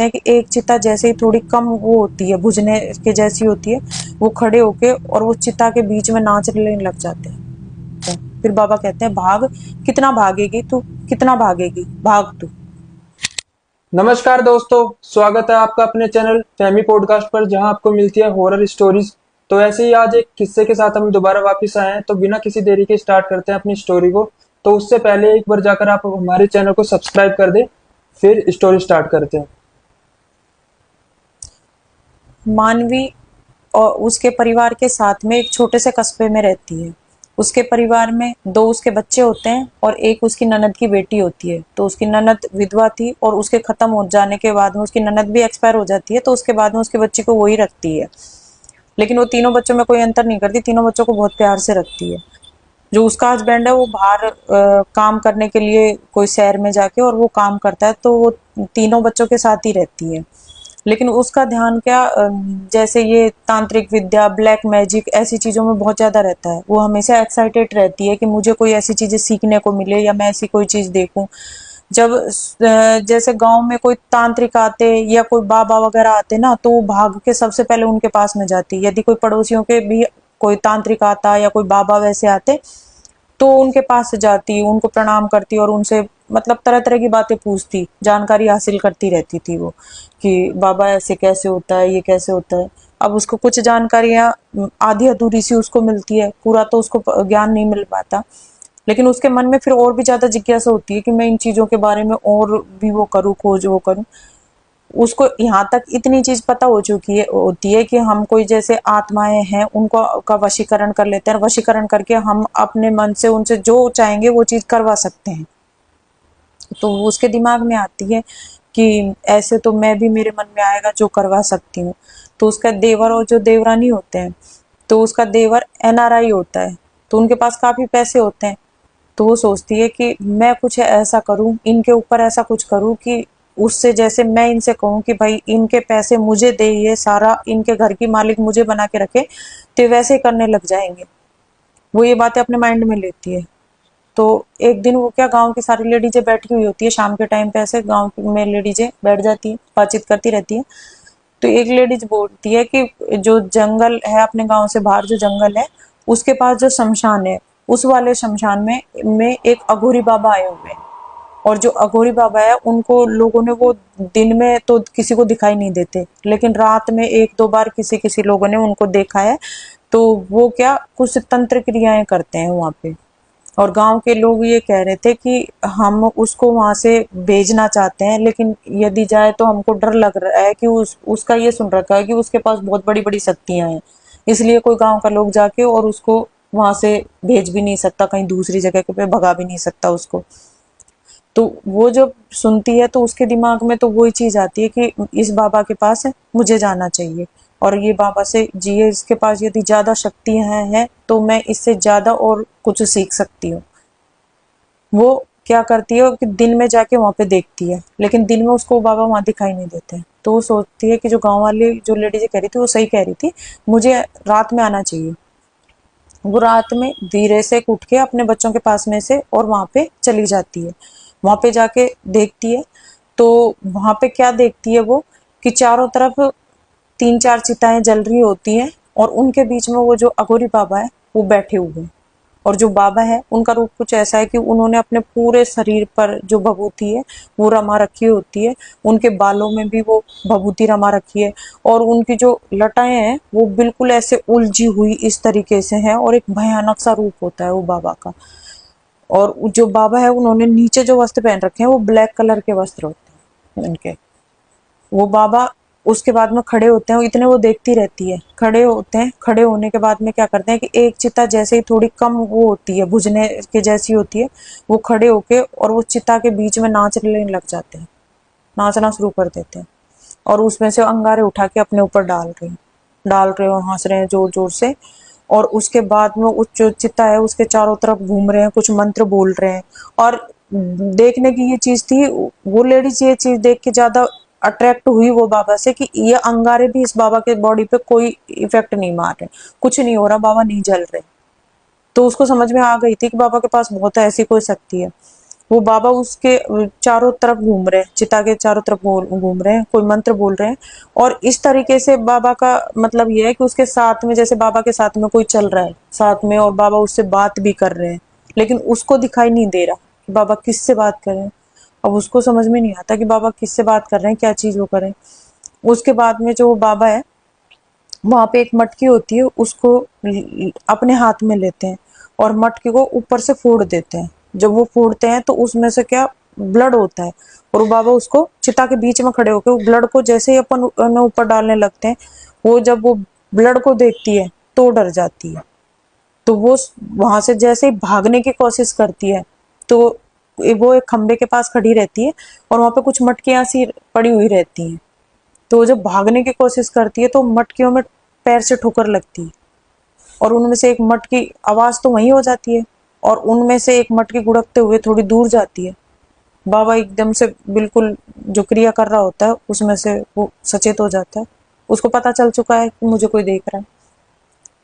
हैं कि एक चिता जैसे ही थोड़ी कम वो होती है, बुझने के जैसी होती है, वो खड़े होके और वो चिता के बीच में नाचने लग जाते हैं। फिर बाबा कहते हैं, भाग, कितना भागेगी तू, कितना भागेगी, भाग तू। नमस्कार दोस्तों, स्वागत है आपका अपने चैनल फैमी पॉडकास्ट पर, जहां आपको मिलती है हॉरर स्टोरीज। तो ऐसे ही आज एक किस्से के साथ हम दोबारा वापस आए हैं। तो बिना किसी देरी के स्टार्ट करते हैं अपनी स्टोरी को। तो उससे पहले एक बार जाकर आप हमारे चैनल को सब्सक्राइब कर दें, फिर स्टोरी स्टार्ट करते हैं। मानवी और उसके परिवार के साथ में एक छोटे से कस्बे में रहती है। उसके परिवार में दो उसके बच्चे होते हैं और एक उसकी ननद की बेटी होती है। तो उसकी ननद विधवा थी और उसके खत्म हो जाने के बाद में उसकी ननद भी एक्सपायर हो जाती है, तो उसके बाद में उसके बच्चे को वही रखती है। लेकिन वो तीनों बच्चों में कोई अंतर नहीं करती, तीनों बच्चों को बहुत प्यार से रखती है। जो उसका हस्बैंड है वो बाहर काम करने के लिए कोई शहर में जाके और वो काम करता है, तो वो तीनों बच्चों के साथ ही रहती है। लेकिन उसका ध्यान क्या, जैसे ये तांत्रिक विद्या, ब्लैक मैजिक, ऐसी चीज़ों में बहुत ज़्यादा रहता है। वो हमेशा एक्साइटेड रहती है कि मुझे कोई ऐसी चीज़ें सीखने को मिले या मैं ऐसी कोई चीज़ देखूं। जब जैसे गांव में कोई तांत्रिक आते या कोई बाबा वगैरह आते ना, तो वो भाग के सबसे पहले उनके पास में जाती। यदि कोई पड़ोसियों के भी कोई तांत्रिक आता या कोई बाबा वैसे आते, तो उनके पास जाती, उनको प्रणाम करती और उनसे मतलब तरह तरह की बातें पूछती, जानकारी हासिल करती रहती थी वो, कि बाबा ऐसे कैसे होता है, ये कैसे होता है। अब उसको कुछ जानकारियां आधी अधूरी सी उसको मिलती है, पूरा तो उसको ज्ञान नहीं मिल पाता। लेकिन उसके मन में फिर और भी ज्यादा जिज्ञासा होती है कि मैं इन चीजों के बारे में और भी वो करूँ, खोज वो करूँ। उसको यहाँ तक इतनी चीज पता हो चुकी है होती है कि हम कोई जैसे आत्माएं हैं उनको का वशीकरण कर लेते हैं, और वशीकरण करके हम अपने मन से उनसे जो चाहेंगे वो चीज करवा सकते हैं। तो उसके दिमाग में आती है कि ऐसे तो मैं भी, मेरे मन में आएगा जो करवा सकती हूँ। तो उसका देवर और जो देवरानी होते हैं, तो उसका देवर एनआरआई होता है, तो उनके पास काफी पैसे होते हैं। तो वो सोचती है कि मैं कुछ ऐसा करूं, इनके ऊपर ऐसा कुछ करूं कि उससे, जैसे मैं इनसे कहूं कि भाई इनके पैसे मुझे दे, ये सारा इनके घर की मालिक मुझे बना के रखे, तो वैसे ही करने लग जाएंगे। वो ये बातें अपने माइंड में लेती है। तो एक दिन वो क्या, गांव की सारी लेडीजें बैठी हुई होती है शाम के टाइम पे, ऐसे गांव में लेडीजें बैठ जाती है, बातचीत करती रहती है। तो एक लेडीज बोलती है कि जो जंगल है अपने गांव से बाहर, जो जंगल है उसके पास जो शमशान है, उस वाले शमशान में एक अघोरी बाबा आए हुए हैं। और जो अघोरी बाबा है उनको लोगों ने, वो दिन में तो किसी को दिखाई नहीं देते, लेकिन रात में एक दो बार किसी किसी लोगों ने उनको देखा है। तो वो क्या, कुछ तंत्र क्रियाएं करते हैं वहां पे। और गांव के लोग ये कह रहे थे कि हम उसको वहां से भेजना चाहते हैं, लेकिन यदि जाए तो हमको डर लग रहा है कि उसका ये सुन रखा है कि उसके पास बहुत बड़ी बड़ी शक्तियां हैं, इसलिए कोई गांव का लोग जाके और उसको वहां से भेज भी नहीं सकता, कहीं दूसरी जगह पे भगा भी नहीं सकता उसको। तो वो जब सुनती है तो उसके दिमाग में तो वही चीज आती है कि इस बाबा के पास है, मुझे जाना चाहिए, और ये बाबा से जिए, इसके पास यदि ज्यादा शक्तियां हैं तो मैं इससे ज्यादा और कुछ सीख सकती हूँ। वो क्या करती है कि दिन में जाके वहां पे देखती है, लेकिन दिन में उसको बाबा वहां दिखाई नहीं देते। तो वो सोचती है कि जो गांव वाली जो लेडी जी कह रही थी वो सही कह रही थी, मुझे रात में आना चाहिए। वो रात में धीरे से उठ के अपने बच्चों के पास में से और वहां पे चली जाती है। वहां पे जाके देखती है, तो वहां पे क्या देखती है वो, कि चारों तरफ तीन चार चिताएं जल रही होती हैं, और उनके बीच में वो जो अघोरी बाबा है वो बैठे हुए हैं। और जो बाबा है उनका रूप कुछ ऐसा है कि उन्होंने अपने पूरे शरीर पर जो भभूति है वो रमा रखी होती है, उनके बालों में भी वो भभूति रमा रखी है, और उनकी जो लटाएं हैं वो बिल्कुल ऐसे उलझी हुई इस तरीके से है, और एक भयानक सा रूप होता है वो बाबा का। और जो बाबा है उन्होंने नीचे जो वस्त्र पहन रखे हैं वो ब्लैक कलर के वस्त्र होते हैं उनके। वो बाबा उसके बाद में खड़े होते हैं, इतने वो देखती रहती है, खड़े होते हैं, खड़े होने के बाद में क्या करते हैं कि एक चिता जैसे ही थोड़ी कम वो होती है, बुझने के जैसी होती है, वो खड़े होके और वो चिता के बीच में नाचने लग जाते हैं, नाचना शुरू कर देते हैं। और उसमें से अंगारे उठा के अपने ऊपर डाल रहे और हंस रहे हैं जोर जोर से। और उसके बाद में उस जो चिता है उसके चारों तरफ घूम रहे हैं, कुछ मंत्र बोल रहे हैं। और देखने की ये चीज थी, वो लेडीज ये चीज देख के ज्यादा अट्रैक्ट हुई वो बाबा से, कि ये अंगारे भी इस बाबा के बॉडी पे कोई इफेक्ट नहीं मार रहे, कुछ नहीं हो रहा, बाबा नहीं जल रहे। तो उसको समझ में आ गई थी कि बाबा के पास बहुत ऐसी कोई शक्ति है। वो बाबा उसके चारों तरफ घूम रहे हैं, चिता के चारों तरफ घूम रहे हैं, कोई मंत्र बोल रहे हैं। और इस तरीके से बाबा का मतलब ये है कि उसके साथ में, जैसे बाबा के साथ में कोई चल रहा है साथ में, और बाबा उससे बात भी कर रहे हैं, लेकिन उसको दिखाई नहीं दे रहा कि बाबा किससे बात कर रहे हैं। अब उसको समझ में नहीं आता कि बाबा किससे बात कर रहे हैं, क्या चीज वो करें। उसके बाद में जो वो बाबा है, वहां पे एक मटकी होती है, उसको अपने हाथ में लेते हैं और मटकी को ऊपर से फोड़ देते हैं। जब वो फोड़ते हैं तो उसमें से क्या ब्लड होता है, और वो बाबा उसको चिता के बीच में खड़े होकर ब्लड को जैसे ही अपन ऊपर डालने लगते हैं, वो जब वो ब्लड को देखती है तो डर जाती है। तो वो वहां से जैसे ही भागने की कोशिश करती है, तो वो एक खंबे के पास खड़ी रहती है और वहां पे कुछ मटकियां सी पड़ी हुई रहती हैं। तो जब भागने की कोशिश करती है तो मटकियों में पैर से ठोकर लगती है, और उनमें से एक मटकी, आवाज तो वहीं हो जाती है, और उनमें से एक मटकी गुड़कते हुए थोड़ी दूर जाती है। बाबा एकदम से बिल्कुल जो क्रिया कर रहा होता है उसमें से वो सचेत हो जाता है, उसको पता चल चुका है कि मुझे कोई देख रहा है।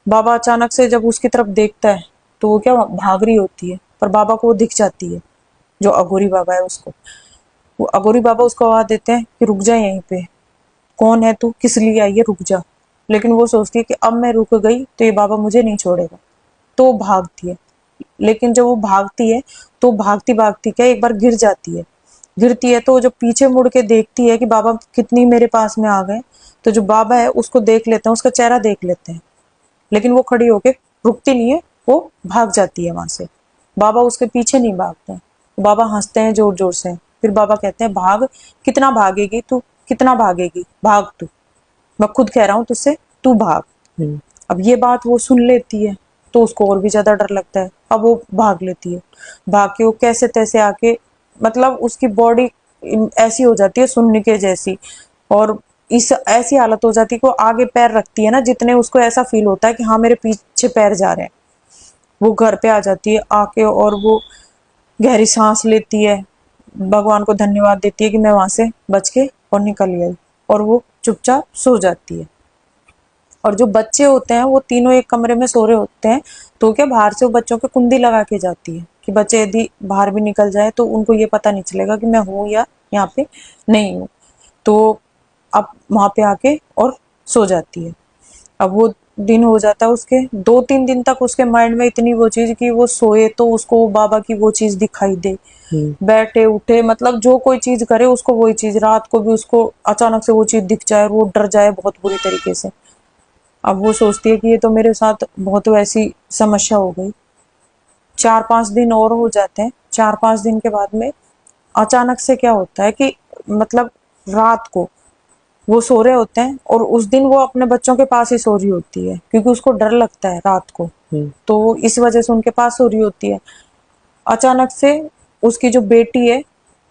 बाबा अचानक से जब उसकी तरफ देखता है तो वो क्या भाग रही होती है, पर बाबा को वो दिख जाती है, जो अघोरी बाबा है उसको। वो अघोरी बाबा उसको आवाज देते हैं कि रुक जा यहीं पे, कौन है तू, किस लिए आई है, रुक जा। लेकिन वो सोचती है कि अब मैं रुक गई तो ये बाबा मुझे नहीं छोड़ेगा, तो वो भागती है। लेकिन जब वो भागती है तो भागती भागती क्या एक बार गिर जाती है। गिरती है तो जो पीछे मुड़ के देखती है कि बाबा कितनी मेरे पास में आ गए, तो जो बाबा है उसको देख लेते हैं, उसका चेहरा देख लेते हैं, लेकिन वो खड़ी होके रुकती नहीं है, वो भाग जाती है वहां से। बाबा उसके पीछे नहीं भागते हैं। बाबा हंसते हैं जोर जोर से, फिर बाबा कहते हैं भाग, कितना भागेगी तू, कितना भागेगी, भाग तू, मैं खुद कह रहा हूँ तुझसे, तू भाग। अब ये बात वो सुन लेती है तो उसको और भी ज्यादा डर लगता है। अब वो भाग लेती है, भाग के वो कैसे तैसे आके, मतलब उसकी बॉडी ऐसी हो जाती है सुनने के जैसी, और इस ऐसी हालत हो जाती है कि वो आगे पैर रखती है ना, जितने उसको ऐसा फील होता है कि हाँ मेरे पीछे पैर जा रहे हैं। वो घर पे आ जाती है आके, और वो गहरी सांस लेती है, भगवान को धन्यवाद देती है कि मैं वहां से बच के और निकल आई, और वो चुपचाप सो जाती है। और जो बच्चे होते हैं वो तीनों एक कमरे में सो रहे होते हैं, तो क्या बाहर से वो बच्चों के कुंडी लगा के जाती है कि बच्चे यदि बाहर भी निकल जाए तो उनको ये पता नहीं चलेगा कि मैं हूँ या यहाँ पे नहीं हूँ। तो अब वहां पे आके और सो जाती है। अब वो दिन हो जाता है, उसके 2-3 दिन तक उसके माइंड में इतनी वो चीज कि वो सोए तो उसको वो बाबा की वो चीज दिखाई दे, बैठे उठे मतलब जो कोई चीज करे उसको वही चीज, रात को भी उसको अचानक से वो चीज दिख जाए और वो डर जाए बहुत बुरी तरीके से। अब वो सोचती है कि ये तो मेरे साथ बहुत वैसी समस्या हो गई। 4-5 दिन और हो जाते हैं। 4-5 दिन के बाद में अचानक से क्या होता है कि मतलब रात को वो सो रहे होते हैं, और उस दिन वो अपने बच्चों के पास ही सो रही होती है क्योंकि उसको डर लगता है रात को, तो वो इस वजह से उनके पास सो रही होती है। अचानक से उसकी जो बेटी है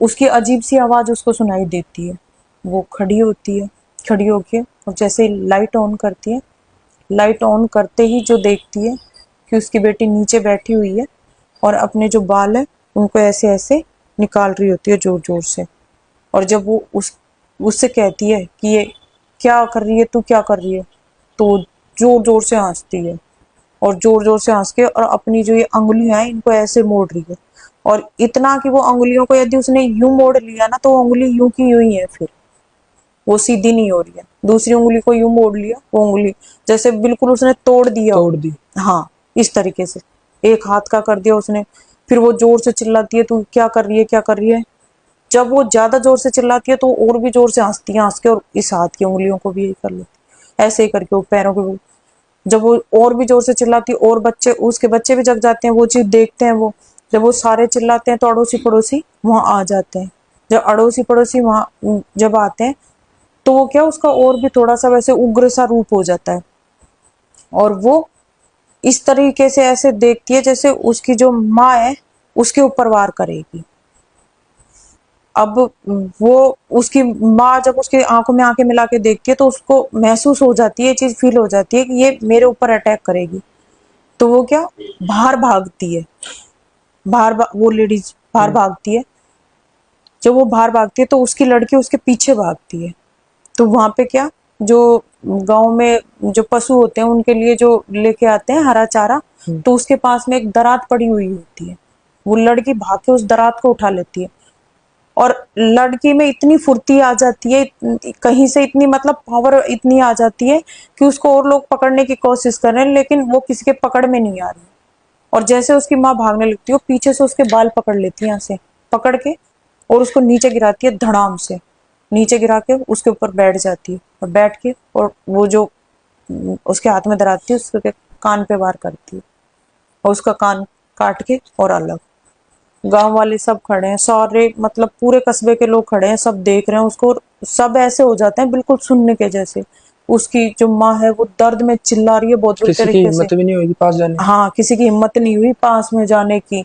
उसकी अजीब सी आवाज उसको सुनाई देती है। वो खड़ी होती है, खड़ी होके और जैसे ही लाइट ऑन करती है, लाइट ऑन करते ही जो देखती है कि उसकी बेटी नीचे बैठी हुई है और अपने जो बाल है उनको ऐसे ऐसे निकाल रही होती है जोर जोर से। और जब वो उससे कहती है कि ये क्या कर रही है, तू क्या कर रही है, तो जोर जोर से हंसती है, और जोर जोर से हंस के और अपनी जो ये अंगुलियां हैं इनको ऐसे मोड़ रही है, और इतना कि वो अंगुलियों को यदि उसने यूं मोड़ लिया ना तो वो अंगुली यूं की यूं ही है, फिर वो सीधी नहीं हो रही है। दूसरी उंगली को यूं मोड़ लिया, वो उंगली जैसे बिल्कुल उसने तोड़ दिया, तोड़ दी। हाँ इस तरीके से एक हाथ का कर दिया उसने। फिर वो जोर से चिल्लाती है, तू क्या कर रही है, क्या कर रही है। जब वो ज्यादा जोर से चिल्लाती है तो और भी जोर से हंसती है, हंस के और इस हाथ की उंगलियों को भी यही कर लेती है, ऐसे ही करके वो पैरों को भी। जब वो और भी जोर से चिल्लाती है और बच्चे, उसके बच्चे भी जग जाते हैं, वो चीज देखते हैं वो। जब वो सारे चिल्लाते हैं तो अड़ोसी पड़ोसी वहां आ जाते हैं। जब अड़ोसी पड़ोसी वहां जब आते हैं तो वो क्या उसका और भी थोड़ा सा वैसे उग्र सा रूप हो जाता है, और वो इस तरीके से ऐसे देखती है जैसे उसकी जो माँ है उसके ऊपर वार करेगी। अब वो उसकी माँ जब उसकी आंखों में आंखें मिला के देखती है तो उसको महसूस हो जाती है, ये चीज फील हो जाती है कि ये मेरे ऊपर अटैक करेगी। तो वो क्या बाहर भागती है, वो लेडीज बाहर भागती है। जब वो बाहर भागती है तो उसकी लड़की उसके पीछे भागती है। तो वहां पे क्या, जो गांव में जो पशु होते हैं उनके लिए जो लेके आते हैं हरा चारा, तो उसके पास में एक दरात पड़ी हुई होती है। वो लड़की भाग के उस दरात को उठा लेती है। और लड़की में इतनी फुर्ती आ जाती है, कहीं से इतनी मतलब पावर इतनी आ जाती है कि उसको और लोग पकड़ने की कोशिश कर रहे हैं, लेकिन वो किसी के पकड़ में नहीं आ रही। और जैसे उसकी माँ भागने लगती है, वो पीछे से उसके बाल पकड़ लेती है, यहाँ से पकड़ के, और उसको नीचे गिराती है धड़ाम से। नीचे गिरा के उसके ऊपर बैठ जाती है, और बैठ के और वो जो उसके हाथ में धराती है उसके कान पे वार करती है, और उसका कान काट के और अलग। गांव वाले सब खड़े हैं, सारे मतलब पूरे कस्बे के लोग खड़े हैं, सब देख रहे हैं उसको, और सब ऐसे हो जाते हैं बिल्कुल सुनने के जैसे। उसकी जो माँ है वो दर्द में चिल्ला रही है बहुत बुरी किसी की तरीके से। हिम्मत भी नहीं होगी पास जाने की। हाँ, किसी की हिम्मत नहीं हुई पास में जाने की।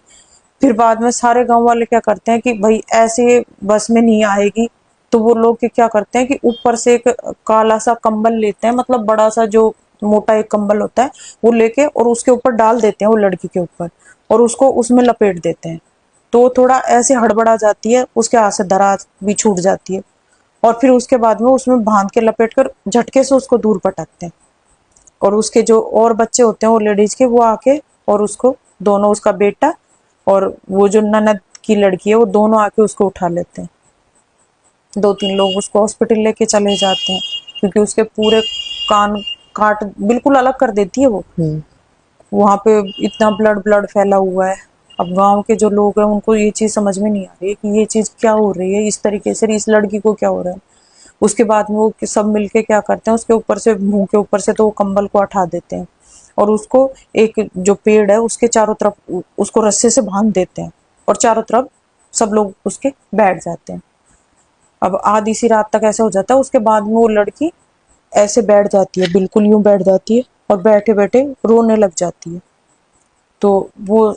फिर बाद में सारे गांव वाले क्या करते हैं कि भाई ऐसे बस में नहीं आएगी, तो वो लोग क्या करते हैं कि ऊपर से एक काला सा कंबल लेते हैं, मतलब बड़ा सा जो मोटा एक कंबल होता है वो लेके, और उसके ऊपर डाल देते हैं वो लड़की के ऊपर, और उसको उसमें लपेट देते हैं। तो वो थोड़ा ऐसे हड़बड़ा जाती है, उसके हाथ से दराज भी छूट जाती है, और फिर उसके बाद में उसमें बांध के लपेट कर झटके से उसको दूर पटकते हैं। और उसके जो और बच्चे होते हैं वो लेडीज के, वो आके और उसको दोनों, उसका बेटा और वो जो ननद की लड़की है, वो दोनों आके उसको उठा लेते हैं। 2-3 लोग उसको हॉस्पिटल लेके चले जाते हैं, क्योंकि उसके पूरे कान काट बिल्कुल अलग कर देती है वो। वहां पे इतना ब्लड ब्लड फैला हुआ है। अब गांव के जो लोग हैं उनको ये चीज समझ में नहीं आ रही है कि ये चीज क्या हो रही है, इस तरीके से इस लड़की को क्या हो रहा है। उसके बाद में वो सब मिलके क्या करते हैं, उसके ऊपर से, मुंह के ऊपर से तो वो कंबल को हटा देते हैं, और उसको एक जो पेड़ है उसके चारों तरफ उसको रस्से से बांध देते हैं, और चारों तरफ सब लोग उसके बैठ जाते हैं। अब आधी सी रात तक ऐसा हो जाता है। उसके बाद में वो लड़की ऐसे बैठ जाती है, बिल्कुल यूं बैठ जाती है, और बैठे बैठे रोने लग जाती है। तो वो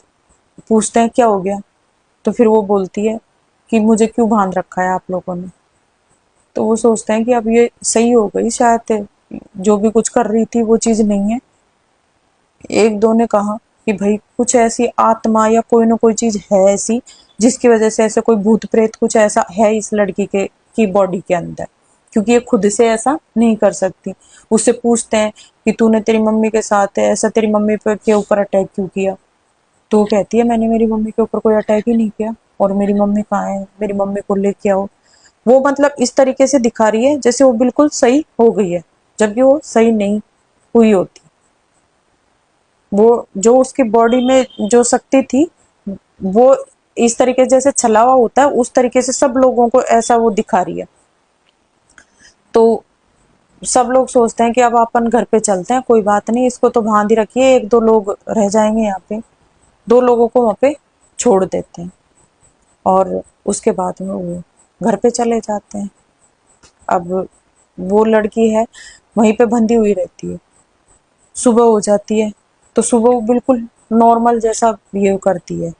पूछते हैं क्या हो गया, तो फिर वो बोलती है कि मुझे क्यों बांध रखा है आप लोगों ने। तो वो सोचते हैं कि अब ये सही हो गई शायद, जो भी कुछ कर रही थी वो चीज नहीं है। एक दो ने कहा कि भाई कुछ ऐसी आत्मा या कोई ना कोई चीज है ऐसी, जिसकी वजह से ऐसे कोई भूत प्रेत कुछ ऐसा है इस लड़की के की बॉडी के अंदर, क्योंकि ये खुद से ऐसा नहीं कर सकती। उससे पूछते हैं कि तूने तेरी मम्मी के साथ है ऐसा, तेरी मम्मी पे के ऊपर अटैक क्यों किया। तो वो कहती है मैंने मेरी मम्मी के ऊपर कोई अटैक ही नहीं किया, और मेरी मम्मी कहाँ है, मेरी मम्मी को लेके आओ। वो मतलब इस तरीके से दिखा रही है जैसे वो बिल्कुल सही हो गई है, जबकि वो सही नहीं हुई होती। वो जो उसकी बॉडी में जो शक्ति थी, वो इस तरीके जैसे छलावा होता है उस तरीके से सब लोगों को ऐसा वो दिखा रही है। तो सब लोग सोचते हैं कि अब अपन घर पे चलते हैं, कोई बात नहीं, इसको तो बांध ही रखिए, 1-2 लोग रह जाएंगे यहाँ पे। 2 लोगों को वहां पे छोड़ देते हैं, और उसके बाद में वो घर पे चले जाते हैं। अब वो लड़की है वहीं पे बंधी हुई रहती है। सुबह हो जाती है, तो सुबह वो बिल्कुल नॉर्मल जैसा बिहेव करती है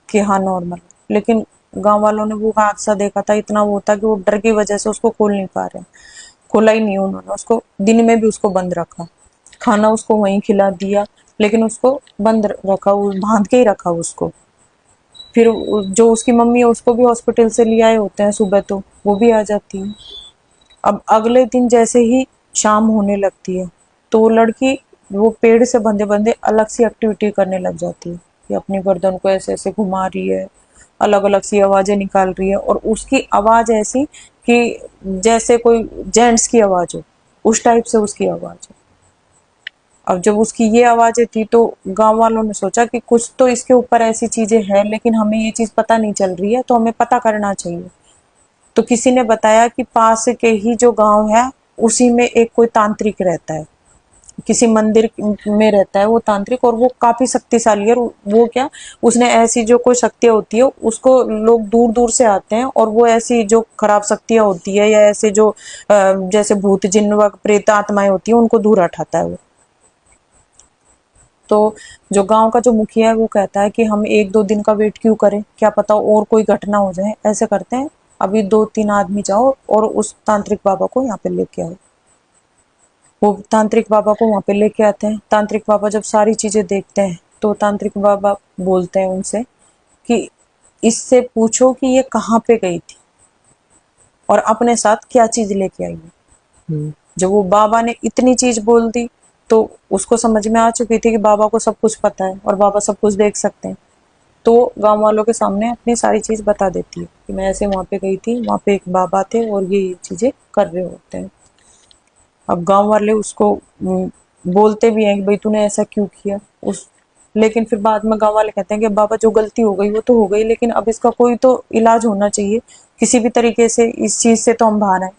कि हाँ नॉर्मल। लेकिन गांव वालों ने वो हादसा देखा था, इतना वो था कि वो डर की वजह से उसको खोल नहीं पा रहे। खोला ही नहीं उन्होंने उसको, दिन में भी उसको बंद रखा, खाना उसको वहीं खिला दिया, लेकिन उसको बंद रखा, बांध के ही रखा उसको। फिर जो उसकी मम्मी है उसको भी हॉस्पिटल से ले आए होते हैं सुबह, तो वो भी आ जाती है। अब अगले दिन जैसे ही शाम होने लगती है, तो वो लड़की वो पेड़ से बंधे बंधे अलग सी एक्टिविटी करने लग जाती है, कि अपनी गर्दन को ऐसे ऐसे घुमा रही है, अलग अलग सी आवाजें निकाल रही है, और उसकी आवाज ऐसी कि जैसे कोई जेंट्स की आवाज हो, उस टाइप से उसकी आवाज है। अब जब उसकी ये आवाजें थी, तो गांव वालों ने सोचा कि कुछ तो इसके ऊपर ऐसी चीजें हैं, लेकिन हमें ये चीज पता नहीं चल रही है, तो हमें पता करना चाहिए। तो किसी ने बताया कि पास के ही जो गांव है उसी में एक कोई तांत्रिक रहता है, किसी मंदिर में रहता है वो तांत्रिक, और वो काफी शक्तिशाली है। और वो क्या, उसने ऐसी जो कोई शक्तियां होती है उसको, लोग दूर दूर से आते हैं, और वो ऐसी जो खराब शक्तियां होती है या ऐसे जो जैसे भूत जिन्न व प्रेत आत्माएं होती है उनको दूर हटाता है वो। तो जो गांव का जो मुखिया है वो कहता है कि हम 1-2 दिन का वेट क्यों करें, क्या पता और कोई घटना हो जाए, ऐसे करते हैं अभी 2-3 आदमी जाओ और उस तांत्रिक बाबा को यहाँ पे लेके आओ। वो तांत्रिक बाबा को वहां पे लेके आते हैं। तांत्रिक बाबा जब सारी चीजें देखते हैं, तो तांत्रिक बाबा बोलते हैं उनसे कि इससे पूछो कि ये कहाँ पे गई थी और अपने साथ क्या चीज लेके आई है। जब वो बाबा ने इतनी चीज बोल दी, तो उसको समझ में आ चुकी थी कि बाबा को सब कुछ पता है और बाबा सब कुछ देख सकते हैं। तो गांव वालों के सामने अपनी सारी चीज बता देती है कि मैं ऐसे वहां पे गई थी, वहां पे एक बाबा थे और ये चीजें कर रहे होते हैं। अब गांव वाले उसको बोलते भी हैं कि भाई तूने ऐसा क्यों किया उस लेकिन फिर बाद में गांव वाले कहते हैं कि बाबा जो गलती हो गई वो तो हो गई, लेकिन अब इसका कोई तो इलाज होना चाहिए किसी भी तरीके से, इस चीज से तो हम बाहर आए।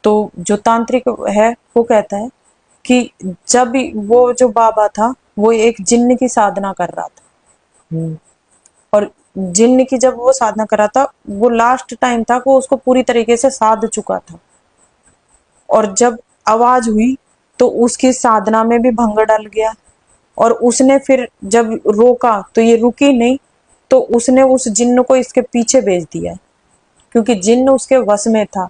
तो जो तांत्रिक है वो कहता है कि जब वो जो बाबा था वो एक जिन्न की साधना कर रहा था, हम्म। और जिन्न की जब वो साधना कर रहा था वो लास्ट टाइम था, वो उसको पूरी तरीके से साध चुका था। और जब आवाज हुई तो उसकी साधना में भी भंग डल गया, और उसने फिर जब रोका तो ये रुकी नहीं, तो उसने उस जिन्न को इसके पीछे भेज दिया, क्योंकि जिन्न उसके वश में था।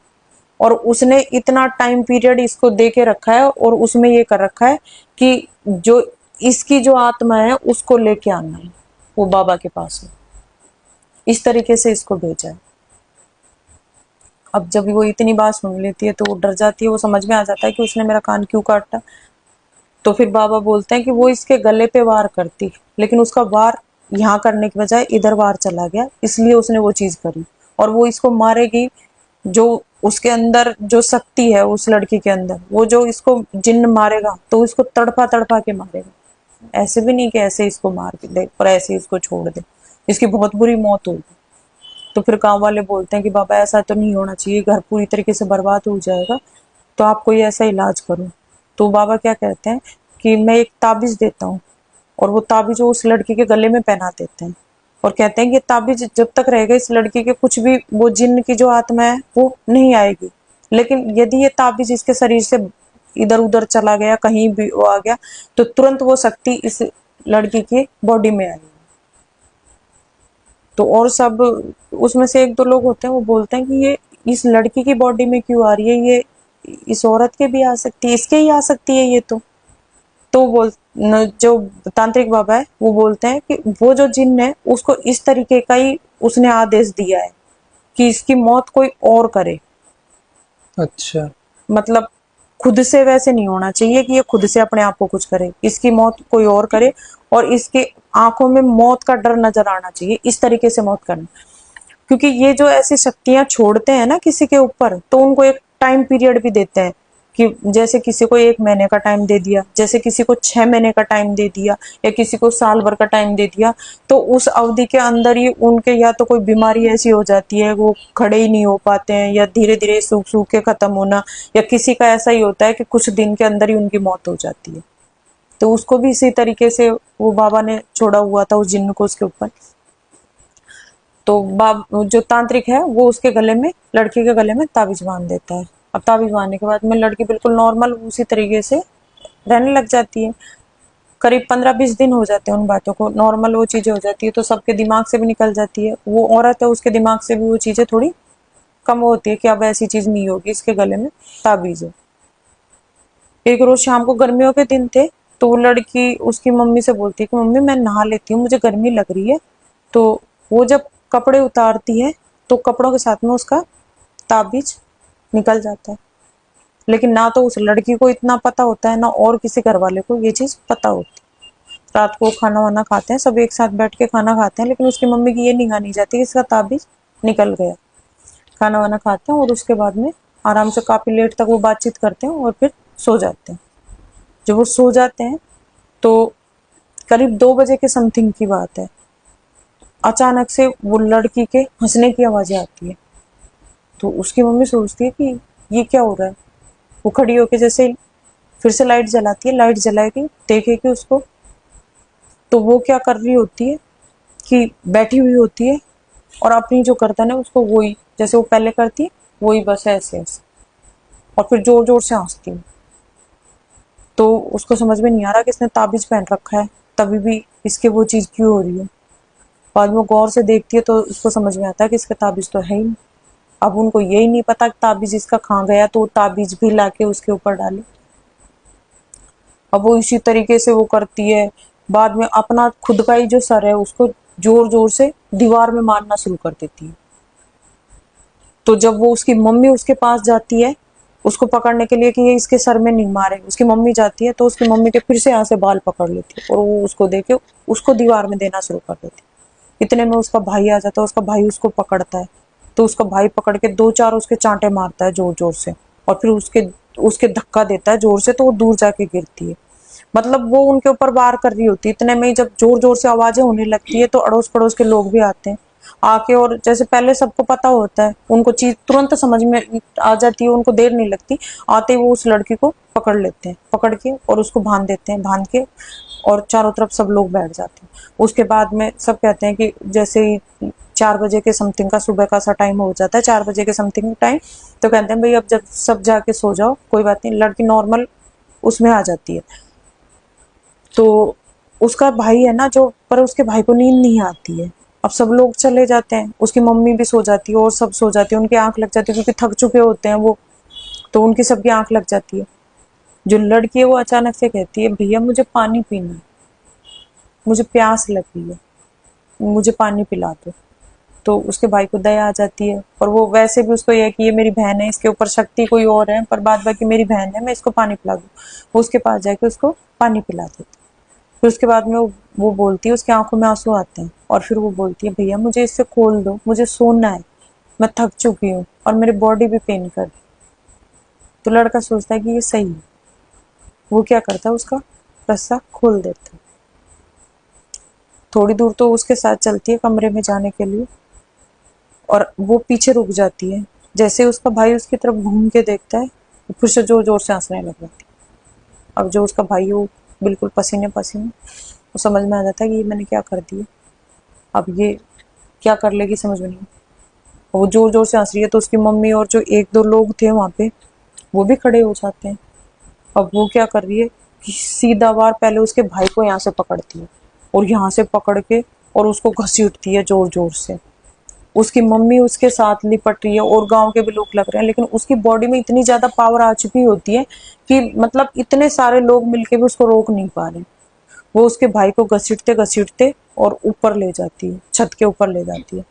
और उसने इतना टाइम पीरियड इसको दे के रखा है और उसमें ये कर रखा है कि जो इसकी जो आत्मा है उसको लेके आना है वो बाबा के पास है, इस तरीके से इसको भेजा है। अब जब वो इतनी बात सुन लेती है तो वो डर जाती है, वो समझ में आ जाता है कि उसने मेरा कान क्यों काटा। तो फिर बाबा बोलते हैं कि वो इसके गले पे वार करती, लेकिन उसका वार यहाँ करने की बजाय इधर वार चला गया, इसलिए उसने वो चीज करी। और वो इसको मारेगी, जो उसके अंदर जो शक्ति है उस लड़की के अंदर, वो जो इसको जिन्न मारेगा तो इसको तड़पा तड़पा के मारेगा। ऐसे भी नहीं कि ऐसे इसको मार के दे और ऐसे इसको छोड़ दे, इसकी बहुत बुरी मौत होगी। तो फिर गांव वाले बोलते हैं कि बाबा ऐसा तो नहीं होना चाहिए, घर पूरी तरीके से बर्बाद हो जाएगा, तो आप कोई ऐसा इलाज करो। तो बाबा क्या कहते हैं कि मैं एक ताबीज देता हूँ, और वो ताबीज वो उस लड़की के गले में पहना देते हैं, और कहते हैं कि ये ताबीज जब तक रहेगा इस लड़की के कुछ भी वो जिन्न की जो आत्मा है वो नहीं आएगी, लेकिन यदि ये ताबीज इसके शरीर से इधर उधर चला गया, कहीं भी वो आ गया, तो तुरंत वो शक्ति इस लड़की की बॉडी में आएगी। तो और सब उसमें से एक दो लोग होते हैं, वो बोलते हैं कि ये इस लड़की की बॉडी में क्यों आ रही है, ये इस औरत के भी आ सकती है, इसके ही आ सकती है ये तो जो तांत्रिक बाबा है वो बोलते हैं कि वो जो जिन्न है उसको इस तरीके का ही उसने आदेश दिया है कि इसकी मौत कोई और करे। अच्छा। मतलब खुद से वैसे नहीं होना चाहिए कि ये खुद से अपने आप को कुछ करे, इसकी मौत कोई और करे, और इसके आंखों में मौत का डर नजर आना चाहिए, इस तरीके से मौत करना। क्योंकि ये जो ऐसी शक्तियां छोड़ते हैं ना किसी के ऊपर, तो उनको एक टाइम पीरियड भी देते हैं कि जैसे किसी को 1 महीने का टाइम दे दिया, जैसे किसी को 6 महीने का टाइम दे दिया, या किसी को साल भर का टाइम दे दिया। तो उस अवधि के अंदर ही उनके या तो कोई बीमारी ऐसी हो जाती है वो खड़े ही नहीं हो पाते हैं, या धीरे धीरे सूख सूख के खत्म होना, या किसी का ऐसा ही होता है कि कुछ दिन के अंदर ही उनकी मौत हो जाती है। तो उसको भी इसी तरीके से वो बाबा ने छोड़ा हुआ था उस जिन्न को उसके ऊपर। तो जो तांत्रिक है वो उसके गले में, लड़की के गले में ताबीज बांध देता है। अब ताबीज बांधने के बाद में लड़की बिल्कुल नॉर्मल उसी तरीके से रहने लग जाती है। करीब 15-20 दिन हो जाते हैं उन बातों को, नॉर्मल वो चीजें हो जाती है, तो सबके दिमाग से भी निकल जाती है। वो औरत है उसके दिमाग से भी वो चीजें थोड़ी कम होती है कि अब ऐसी चीज नहीं होगी, इसके गले में ताबीज है। एक रोज शाम को गर्मियों के दिन थे, तो वो लड़की उसकी मम्मी से बोलती है कि मम्मी मैं नहा लेती हूँ, मुझे गर्मी लग रही है। तो वो जब कपड़े उतारती है तो कपड़ों के साथ में उसका ताबीज निकल जाता है। लेकिन ना तो उस लड़की को इतना पता होता है, ना और किसी घर वाले को ये चीज पता होती। रात को खाना वाना खाते हैं, सब एक साथ बैठ के खाना खाते हैं, लेकिन उसकी मम्मी की ये निगाह नहीं जाती कि इसका ताबीज निकल गया। खाना वाना खाते हैं और उसके बाद में आराम से काफी लेट तक वो बातचीत करते हैं और फिर सो जाते हैं। जब वो सो जाते हैं तो करीब 2 बजे के समथिंग की बात है, अचानक से वो लड़की के हंसने की आवाजें आती है। तो उसकी मम्मी सोचती है कि ये क्या हो रहा है। वो खड़ी होके जैसे फिर से लाइट जलाती है, लाइट जलाएगी देखेगी उसको, तो वो क्या कर रही होती है कि बैठी हुई होती है और अपनी जो गर्दन है उसको वही जैसे वो पहले करती है वही बस ऐसे ऐसे, और फिर जोर जोर से हंसती है। तो उसको समझ में नहीं आ रहा कि इसने ताबीज पहन रखा है, तभी भी इसके वो चीज क्यों हो रही है। बाद में गौर से देखती है तो उसको समझ में आता है कि इसका ताबीज तो है ही नहीं। अब उनको यही नहीं पता कि ताबीज इसका कहाँ गया, तो वो ताबीज भी लाके उसके ऊपर डाले। अब वो इसी तरीके से वो करती है। बाद में अपना खुद का ही जो सर है उसको जोर जोर से दीवार में मारना शुरू कर देती है। तो जब वो उसकी मम्मी उसके पास जाती है उसको पकड़ने के लिए कि ये इसके सर में नहीं मारे, उसकी मम्मी जाती है तो उसकी मम्मी के फिर से यहाँ से बाल पकड़ लेती है और वो उसको देके उसको दीवार में देना शुरू कर देती है। इतने में उसका भाई आ जाता है, उसका भाई उसको पकड़ता है। तो उसका भाई पकड़ के दो चार उसके चांटे मारता है जोर जोर से, और फिर उसके उसके धक्का देता है जोर से, तो वो दूर जाके गिरती है। मतलब वो उनके ऊपर वार कर रही होती है, इतने में ही जब जोर जोर से आवाजें होने लगती है तो अड़ोस पड़ोस के लोग भी आते हैं आके, और जैसे पहले सबको पता होता है, उनको चीज तुरंत समझ में आ जाती है, उनको देर नहीं लगती, आते ही वो उस लड़की को पकड़ लेते हैं, पकड़ के और उसको बांध देते हैं, बांध के और चारों तरफ सब लोग बैठ जाते हैं। उसके बाद में सब कहते हैं कि जैसे ही 4 बजे के समथिंग का सुबह का सा टाइम हो जाता है, 4 बजे के समथिंग टाइम, तो कहते हैं भाई अब जब सब जाके सो जाओ, कोई बात नहीं, लड़की नॉर्मल उसमें आ जाती है। तो उसका भाई है ना जो, पर उसके भाई को नींद नहीं आती है। अब सब लोग चले जाते हैं, उसकी मम्मी भी सो जाती है और सब सो जाते हैं, उनकी आंख लग जाती है क्योंकि थक चुके होते हैं वो, तो उनकी सबकी आंख लग जाती है। जो लड़की है वो अचानक से कहती है भैया मुझे पानी पीना है, मुझे प्यास लगी है, मुझे पानी पिला दो। तो उसके भाई को दया आ जाती है, और वो वैसे भी उसको ये है कि ये मेरी बहन है, इसके ऊपर शक्ति कोई और है, पर बाद बाकी मेरी बहन है, मैं इसको पानी पिला दूँ। वो उसके पास जाके उसको पानी पिला देती। फिर उसके बाद में वो बोलती है, उसकी आंखों में आंसू आते हैं, और फिर वो बोलती है भैया मुझे इससे खोल दो, मुझे सोना है, मैं थक चुकी हूँ और मेरी बॉडी भी पेन कर रही। तो लड़का सोचता है कि ये सही है, वो क्या करता है, उसका रस्सा खोल देता है। थोड़ी दूर तो उसके साथ चलती है कमरे में जाने के लिए, और वो पीछे रुक जाती है। जैसे उसका भाई उसकी तरफ घूम के देखता है, वो फिर से जोर जोर से हंसने लग जाती है। अब जो उसका भाई हो बिल्कुल पसीने पसीने, वो समझ में आ जाता है कि ये मैंने क्या कर दिया, अब ये क्या कर लेगी समझ में नहीं। वो जोर जोर से हंस रही है, तो उसकी मम्मी और जो एक दो लोग थे वहां पे, वो भी खड़े हो जाते हैं। अब वो क्या कर रही है कि सीधा वार पहले उसके भाई को यहाँ से पकड़ती है, और यहाँ से पकड़ के और उसको घसीटती है जोर जोर से। उसकी मम्मी उसके साथ लिपट रही है और गांव के भी लोग लग रहे हैं, लेकिन उसकी बॉडी में इतनी ज्यादा पावर आ चुकी होती है कि मतलब इतने सारे लोग मिलके भी उसको रोक नहीं पा रहे। वो उसके भाई को घसीटते घसीटते और ऊपर ले जाती है, छत के ऊपर ले जाती है।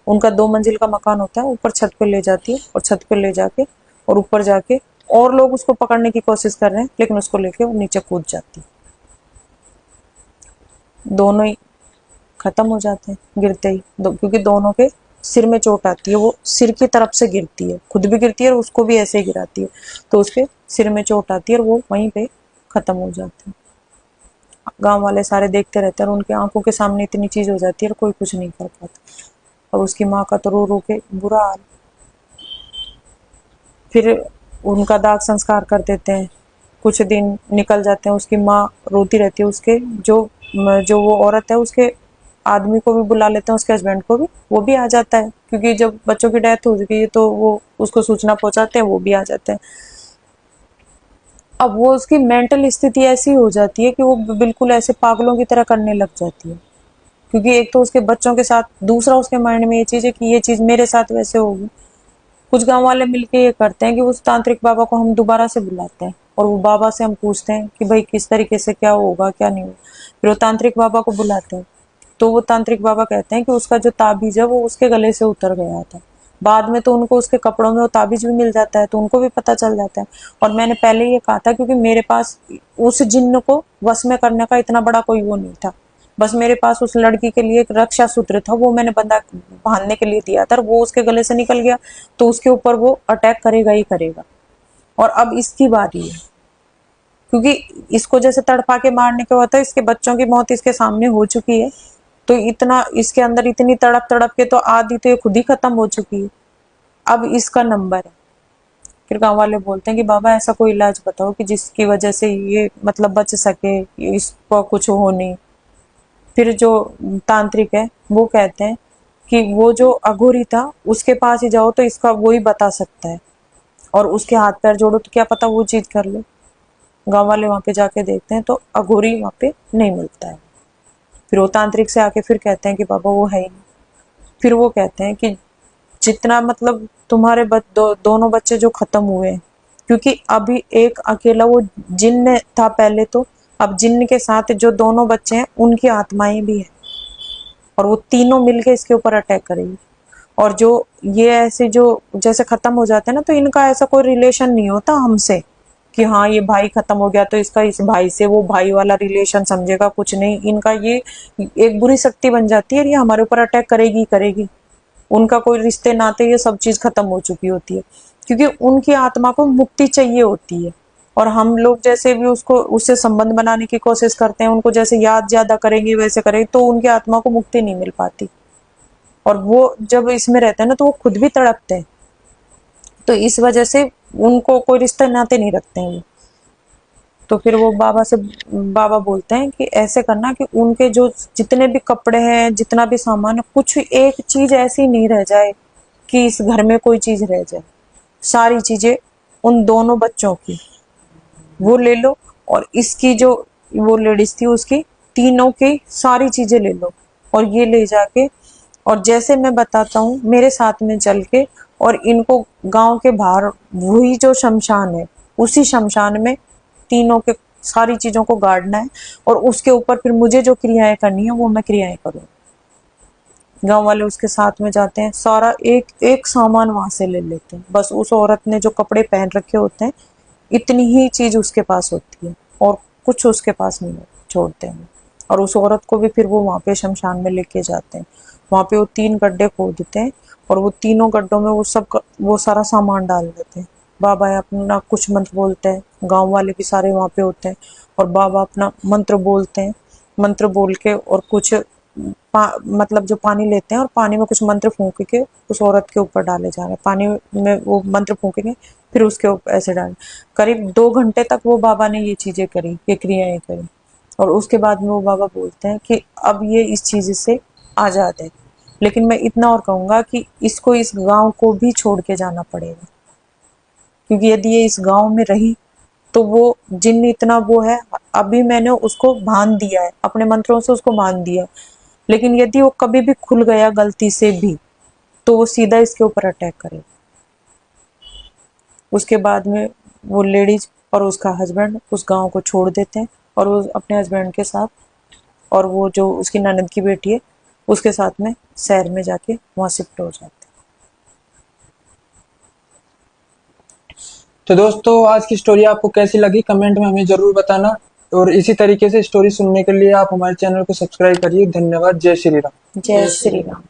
उनका 2 मंजिल का मकान होता है, ऊपर छत पे ले जाती है, और छत पे ले जाके और ऊपर जाके और लोग उसको पकड़ने की कोशिश कर रहे हैं, लेकिन उसको लेके वो नीचे कूद जाती है। दोनों ही खत्म हो जाते हैं गिरते ही, क्योंकि दोनों के सिर में चोट आती है, वो सिर की तरफ से गिरती है, खुद भी गिरती है और उसको भी ऐसे ही गिराती है, तो उसके सिर में चोट आती है और वो वहीं पे खत्म हो जाते हैं। गांव वाले सारे देखते रहते हैं, और उनकी आंखों के सामने इतनी चीज हो जाती है और कोई कुछ नहीं कर पाता। और उसकी माँ का तो रो रो के बुरा हाल। फिर उनका दाग संस्कार कर देते हैं, कुछ दिन निकल जाते हैं, उसकी माँ रोती रहती है, उसके जो जो वो औरत है उसके आदमी को भी बुला लेते हैं, उसके हस्बैंड को भी, वो भी आ जाता है, क्योंकि जब बच्चों की डेथ हो चुकी है तो वो उसको सूचना पहुंचाते हैं, वो भी आ जाते हैं। अब वो उसकी मेंटल स्थिति ऐसी हो जाती है कि वो बिल्कुल ऐसे पागलों की तरह करने लग जाती है, क्योंकि एक तो उसके बच्चों के साथ, दूसरा उसके माइंड में ये चीज है कि ये चीज मेरे साथ वैसे होगी। कुछ गांव वाले मिलके ये करते हैं कि उस तांत्रिक बाबा को हम दोबारा से बुलाते हैं, और वो बाबा से हम पूछते हैं कि भाई किस तरीके से क्या होगा क्या नहीं होगा। फिर वो तांत्रिक बाबा को बुलाते हैं, तो वो तांत्रिक बाबा कहते हैं कि उसका जो ताबीज है वो उसके गले से उतर गया था। बाद में तो उनको उसके कपड़ों में वो ताबीज भी मिल जाता है, तो उनको भी पता चल जाता है। और मैंने पहले ये कहा था, क्योंकि मेरे पास उस जिन्न को वश में करने का इतना बड़ा कोई वो नहीं था, बस मेरे पास उस लड़की के लिए एक रक्षा सूत्र था, वो मैंने बंधा बांधने के लिए दिया था, वो उसके गले से निकल गया, तो उसके ऊपर वो अटैक करेगा ही करेगा। और अब इसकी बारी है, क्योंकि इसको जैसे तड़पा के मारने के होता है, इसके बच्चों की मौत इसके सामने हो चुकी है, तो इतना इसके अंदर इतनी तड़प तड़प के तो आधी तो ये खुद ही खत्म हो चुकी है। अब इसका नंबर है। फिर गांव वाले बोलते हैं कि बाबा ऐसा कोई इलाज बताओ कि जिसकी वजह से ये मतलब बच सके, इसको कुछ हो नहीं। फिर जो तांत्रिक है वो कहते हैं कि वो जो अघोरी था उसके पास ही जाओ, तो इसका वो ही बता सकता है, और उसके हाथ पैर जोड़ो तो क्या पता वो चीज कर ले। गांव वाले वहां पे जाके देखते हैं तो अघोरी वहां पे नहीं मिलता है। फिर वो तांत्रिक से आके फिर कहते हैं कि बाबा वो है ही नहीं। फिर वो कहते हैं कि जितना मतलब तुम्हारे दोनों बच्चे जो खत्म हुए हैं, क्योंकि अभी एक अकेला वो जिन्न था पहले, तो अब जिन्न के साथ जो दोनों बच्चे हैं उनकी आत्माएं भी है, और वो तीनों मिलके इसके ऊपर अटैक करेगी। और जो ये ऐसे जो जैसे खत्म हो जाते हैं ना, तो इनका ऐसा कोई रिलेशन नहीं होता हमसे, कि हाँ ये भाई खत्म हो गया तो इसका इस भाई से वो भाई वाला रिलेशन समझेगा, कुछ नहीं। इनका ये एक बुरी शक्ति बन जाती है, ये हमारे ऊपर अटैक करेगी ही करेगी। उनका कोई रिश्ते नाते ये सब चीज खत्म हो चुकी होती है, क्योंकि उनकी आत्मा को मुक्ति चाहिए होती है। और हम लोग जैसे भी उसको उससे संबंध बनाने की कोशिश करते हैं, उनको जैसे याद ज्यादा करेंगे वैसे करेंगे, तो उनकी आत्मा को मुक्ति नहीं मिल पाती। और वो जब इसमें रहते हैं ना तो वो खुद भी तड़पते हैं। तो इस वजह से उनको कोई रिश्ते नाते नहीं रखते हैं वो। तो फिर वो बाबा बोलते हैं कि ऐसे करना कि उनके जो जितने भी कपड़े हैं, जितना भी सामान है, कुछ एक चीज ऐसी नहीं रह जाए कि इस घर में कोई चीज रह जाए। सारी चीजें उन दोनों बच्चों की वो ले लो, और इसकी जो वो लेडीज थी उसकी, तीनों की सारी चीजें ले लो। और ये ले जाके, और जैसे मैं बताता हूँ मेरे साथ में चल के, और इनको गांव के बाहर वही जो शमशान है, उसी शमशान में तीनों के सारी चीजों को गाड़ना है। और उसके ऊपर फिर मुझे जो क्रियाएं करनी है वो मैं क्रियाएं करूँ। गांव वाले उसके साथ में जाते हैं, सारा एक एक सामान वहां से ले लेते हैं। बस उस औरत ने जो कपड़े पहन रखे होते हैं, इतनी ही चीज उसके पास होती है, और कुछ उसके पास नहीं छोड़ते हैं। और उस औरत को भी फिर वो वहां पे शमशान में लेके जाते हैं। वहां पे वो 3 गड्ढे खोदते हैं, और वो तीनों गड्ढों में वो सारा सामान डाल देते हैं। बाबा अपना कुछ मंत्र बोलते हैं, गांव वाले भी सारे वहां पे होते हैं, और बाबा अपना मंत्र बोलते हैं। मंत्र बोल के और कुछ मतलब जो पानी लेते हैं, और पानी में कुछ मंत्र फूंक के उस औरत के ऊपर डाले जा रहे हैं। पानी में वो मंत्र फूकेंगे, फिर उसके ऊपर ऐसे डाल। करीब 2 घंटे तक वो बाबा ने ये चीजें करी, ये क्रियाएं करी। और उसके बाद में वो बाबा बोलते हैं कि अब ये इस चीज से आजाद है। लेकिन मैं इतना और कहूंगा कि इसको, इस गांव को भी छोड़ के जाना पड़ेगा, क्योंकि यदि ये इस गांव में रही तो वो जिन इतना वो है, अभी मैंने उसको बांध दिया है, अपने मंत्रों से उसको बांध दिया। लेकिन यदि वो कभी भी खुल गया गलती से भी, तो वो सीधा इसके ऊपर अटैक करेगा। उसके बाद में वो लेडीज और उसका हस्बैंड उस गांव को छोड़ देते हैं, और वो अपने हस्बैंड के साथ, और वो जो उसकी ननद की बेटी है उसके साथ में शहर में जाके वहां शिफ्ट हो जाते हैं। तो दोस्तों, आज की स्टोरी आपको कैसी लगी कमेंट में हमें जरूर बताना, और इसी तरीके से स्टोरी सुनने के लिए आप हमारे चैनल को सब्सक्राइब करिए। धन्यवाद। जय श्री राम। जय श्री राम।